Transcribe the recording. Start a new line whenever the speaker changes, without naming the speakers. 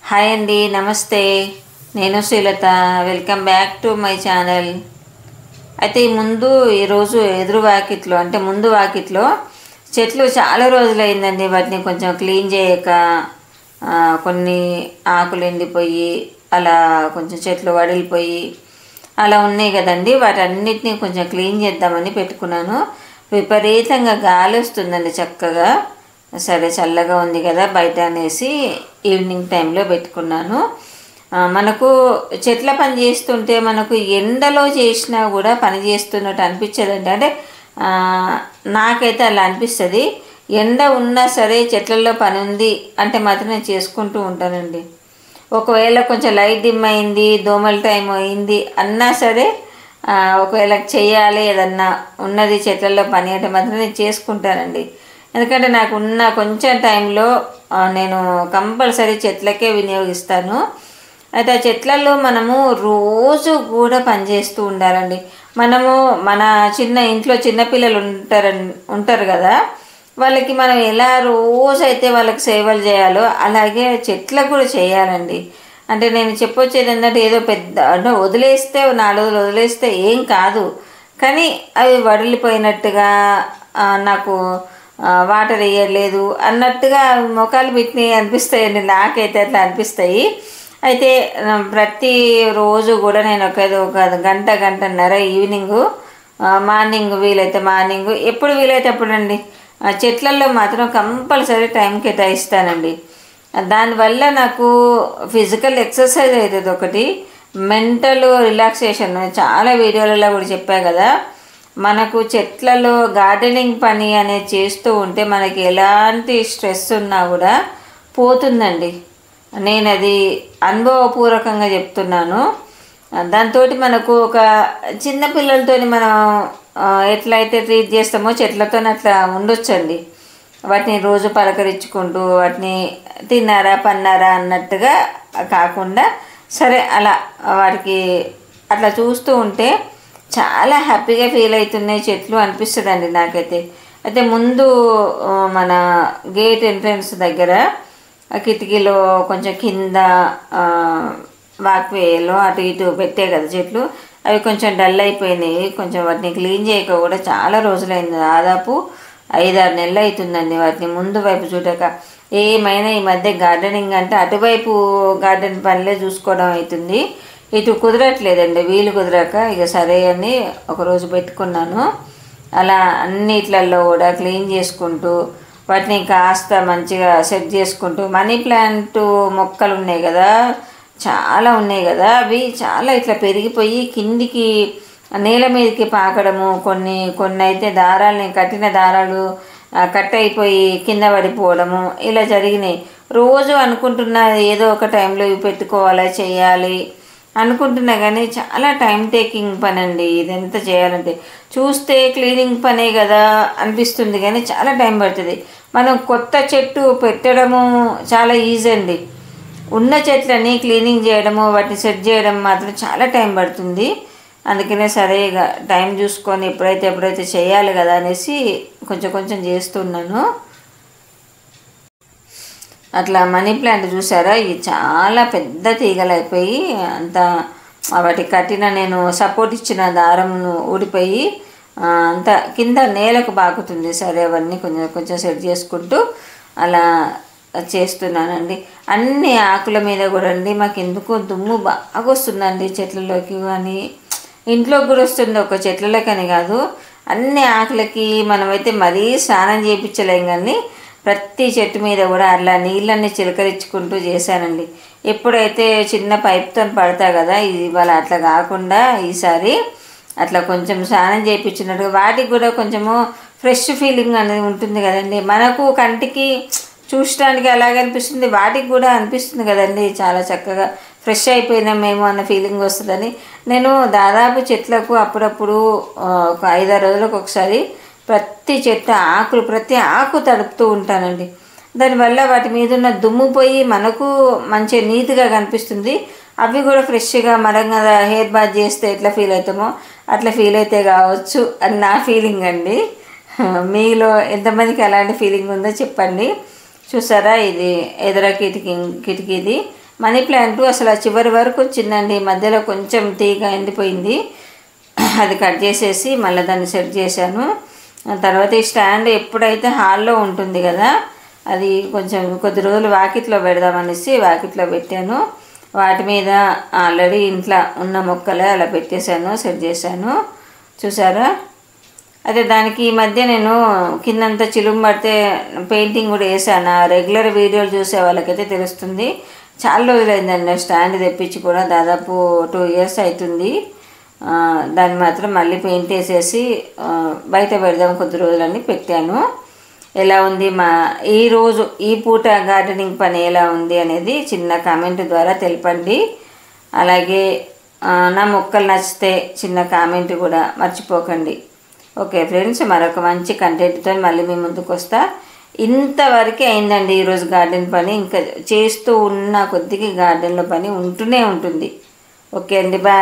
Hi అండి, నమస్తే. నేను Srilatha. Welcome back to my channel. అయితే ఈరోజు ఎదురు వాకిట్లో అంటే ముందు వాకిట్లో చెట్లు చాలా రోజులైందండి. వాటిని కొంచెం క్లీన్ చేయక కొన్ని ఆకులు ఎండిపోయి అలా కొంచెం చెట్లు వడిలిపోయి అలా ఉన్నాయి కదండి. వాటన్నిటిని కొంచెం క్లీన్ చేద్దామని పెట్టుకున్నాను. విపరీతంగా గాలి వస్తుందండి చక్కగా. సరే చల్లగా ఉంది కదా బయట అనేసి ఈవినింగ్ టైంలో పెట్టుకున్నాను. మనకు చెట్ల పని చేస్తుంటే మనకు ఎండలో చేసినా కూడా పని చేస్తున్నట్టు అనిపించదండి. అంటే నాకైతే అలా అనిపిస్తుంది. ఎండ ఉన్నా సరే చెట్లలో పని ఉంది అంటే మాత్రం నేను చేసుకుంటూ ఉంటానండి. ఒకవేళ కొంచెం లైట్ డిమ్ అయింది, దోమల టైం అయింది అన్నా సరే ఒకవేళ చేయాలి ఏదన్నా ఉన్నది చెట్లలో పని అంటే మాత్రం నేను చేసుకుంటానండి. ఎందుకంటే నాకు ఉన్న కొంచెం టైంలో నేను కంపల్సరీ చెట్లకే వినియోగిస్తాను. అయితే ఆ చెట్లలో మనము రోజు కూడా పనిచేస్తూ ఉండాలండి. మనము మన ఇంట్లో చిన్నపిల్లలు ఉంటారు కదా, వాళ్ళకి మనం ఎలా రోజైతే వాళ్ళకి సేవలు చేయాలో అలాగే చెట్లకు కూడా చేయాలండి. అంటే నేను చెప్పొచ్చేది ఏంటంటే ఏదో పెద్ద అంటే వదిలేస్తే 4 రోజులు వదిలేస్తే ఏం కాదు, కానీ అవి వడిలిపోయినట్టుగా నాకు వాటర్ వేయలేదు అన్నట్టుగా మొఖాలు పెట్టినవి అనిపిస్తాయండి. నాకైతే అట్లా అనిపిస్తాయి. అయితే ప్రతిరోజు కూడా నేను ఒక గంటన్నర ఈవినింగు మార్నింగ్ వీలైతే మార్నింగ్ ఎప్పుడు వీలైతే అప్పుడండి చెట్లల్లో మాత్రం కంపల్సరీ టైం కేటాయిస్తానండి. దానివల్ల నాకు ఫిజికల్ ఎక్సర్సైజ్ అవుతుంది ఒకటి, మెంటల్ రిలాక్సేషన్. చాలా వీడియోలలో కూడా చెప్పా కదా, మనకు చెట్లలో గార్డెనింగ్ పని అనేది చేస్తూ ఉంటే మనకి ఎలాంటి స్ట్రెస్ ఉన్నా కూడా పోతుందండి. నేను అది అనుభవపూర్వకంగా చెప్తున్నాను. దాంతో మనకు ఒక చిన్న పిల్లలతో మనం ఎట్లయితే ట్రీట్ చేస్తామో చెట్లతో అట్లా ఉండొచ్చండి. వాటిని రోజు పలకరించుకుంటూ వాటిని తిన్నారా పన్నారా అన్నట్టుగా కాకుండా సరే అలా వాటికి అట్లా చూస్తూ ఉంటే చాలా హ్యాపీగా ఫీల్ అవుతున్నాయి చెట్లు అనిపిస్తుందండి నాకైతే. అయితే ముందు మన గేట్ ఎంట్రన్స్ దగ్గర కిటికీలో కొంచెం కింద వాక్వేలో అటు ఇటు పెట్టే కదా చెట్లు, అవి కొంచెం డల్ అయిపోయినాయి. కొంచెం వాటిని క్లీన్ చేయక కూడా చాలా రోజులైంది, దాదాపు 5-6 నెలలు అవుతుందండి వాటిని ముందు వైపు చూడక. ఏమైనా ఈ మధ్య గార్డెనింగ్ అంటే అటువైపు గార్డెన్ పనులే చూసుకోవడం అవుతుంది, ఇటు కుదరట్లేదండి. వీలు కుదరక ఇక సరే అని ఒకరోజు పెట్టుకున్నాను. అలా అన్నిట్లలో కూడా క్లీన్ చేసుకుంటూ వాటిని కాస్త మంచిగా సెట్ చేసుకుంటూ, మనీ ప్లాంట్ మొక్కలు ఉన్నాయి కదా, చాలా ఉన్నాయి కదా, అవి చాలా ఇట్లా పెరిగిపోయి కిందికి నేల మీదకి పాకడము, కొన్ని అయితే కట్టిన దారాలు కట్ అయిపోయి కింద పడిపోవడము ఇలా జరిగినాయి. రోజు అనుకుంటున్నా ఏదో ఒక టైంలో ఇవి పెట్టుకోవాలి చేయాలి అనుకుంటున్నా, కానీ చాలా టైం టేకింగ్ పని అండి ఇదంతా చేయాలంటే. చూస్తే క్లీనింగ్ పనే కదా అనిపిస్తుంది, కానీ చాలా టైం పడుతుంది. మనం కొత్త చెట్టు పెట్టడము చాలా ఈజీ అండి. ఉన్న చెట్లని క్లీనింగ్ చేయడము వాటిని సెట్ చేయడం మాత్రం చాలా టైం పడుతుంది. అందుకనే సరే ఇక టైం చూసుకొని ఎప్పుడైతే చేయాలి కదా అనేసి కొంచెం చేస్తున్నాను. అట్లా మనీ ప్లాంట్ చూసారా, ఇవి చాలా పెద్ద తీగలు అయిపోయి అంత వాటికి కట్టిన నేను సపోర్ట్ ఇచ్చిన దారంను ఊడిపోయి అంత కింద నేలకు బాకుతుంది. సరే అవన్నీ కొంచెం సెట్ చేసుకుంటూ అలా చేస్తున్నానండి. అన్ని ఆకుల మీద కూడా అండి మాకు ఎందుకో దుమ్ము బాగా వస్తుందండి చెట్లలోకి, కానీ ఇంట్లోకి కూడా వస్తుంది. ఒక చెట్లలోకని కాదు, అన్ని ఆకులకి మనమైతే మరీ స్నానం చేయించలేం, కానీ ప్రతి చెట్టు మీద కూడా అలా నీళ్ళన్నీ చిలకరించుకుంటూ చేశానండి. ఎప్పుడైతే చిన్న పైప్తో పడతా కదా, ఇవాళ అట్లా కాకుండా ఈసారి అట్లా కొంచెం స్నానం చేయించినట్టుగా వాటికి కూడా కొంచెము ఫ్రెష్ ఫీలింగ్ అనేది ఉంటుంది కదండి. మనకు కంటికి చూడటానికి అలాగే అనిపిస్తుంది, వాటికి కూడా అనిపిస్తుంది కదండి చాలా చక్కగా ఫ్రెష్ అయిపోయినామేమో అన్న ఫీలింగ్ వస్తుందని నేను దాదాపు చెట్లకు అప్పుడప్పుడు ఒక 5-6 రోజులకు ఒకసారి ప్రతి ఆకు తడుపుతూ ఉంటానండి. దానివల్ల వాటి మీద ఉన్న దుమ్ము పోయి మనకు మంచిగా నీట్గా కనిపిస్తుంది. అవి కూడా ఫ్రెష్గా మనం కదా హెయిర్ బాత్ చేస్తే ఎట్లా ఫీల్ అవుతామో అట్లా ఫీల్ అయితే కావచ్చు అని నా ఫీలింగ్ అండి. మీలో ఎంతమందికి అలాంటి ఫీలింగ్ ఉందో చెప్పండి. చూసారా, ఇది ఎదుర కిటికీది మనీ ప్లాంట్ అసలు ఆ చివరి వరకు వచ్చిందండి, మధ్యలో కొంచెం తీగ ఎండిపోయింది, అది కట్ చేసేసి మళ్ళీ దాన్ని సెట్ చేశాను. తర్వాత ఈ స్టాండ్ ఎప్పుడైతే హాల్లో ఉంటుంది కదా, అది కొంచెం కొద్ది రోజులు వాకిట్లో పెడదామనేసి వాకిట్లో పెట్టాను. వాటి మీద ఆల్రెడీ ఇంట్లో ఉన్న మొక్కలే అలా పెట్టేశాను, సెట్ చేశాను. చూసారా? అయితే దానికి ఈ మధ్య నేను కిందంతా చిలుము పడితే పెయింటింగ్ కూడా వేసాను. రెగ్యులర్ వీడియోలు చూసే వాళ్ళకైతే తెలుస్తుంది. చాలా రోజులైందండి స్టాండ్ తెప్పించి కూడా, దాదాపు 2 years అవుతుంది. దాన్ని మాత్రం మళ్ళీ పెయింట్ వేసేసి బయట పెడదాం కొద్ది రోజులని పెట్టాను. ఎలా ఉంది ఈరోజు ఈ పూట గార్డెనింగ్ పని ఎలా ఉంది అనేది చిన్న కామెంట్ ద్వారా తెలపండి. అలాగే నా మొక్కలు నచ్చితే చిన్న కామెంట్ కూడా మర్చిపోకండి. ఓకే ఫ్రెండ్స్, మరొక మంచి కంటెంట్తో మళ్ళీ మీ ముందుకు వస్తా. ఇంతవరకే అయిందండి ఈరోజు గార్డెన్ పని. ఇంకా చేస్తూ ఉన్న కొద్దిగా గార్డెన్లో పని ఉంటూనే ఉంటుంది. ఓకే అండి, బాయ్.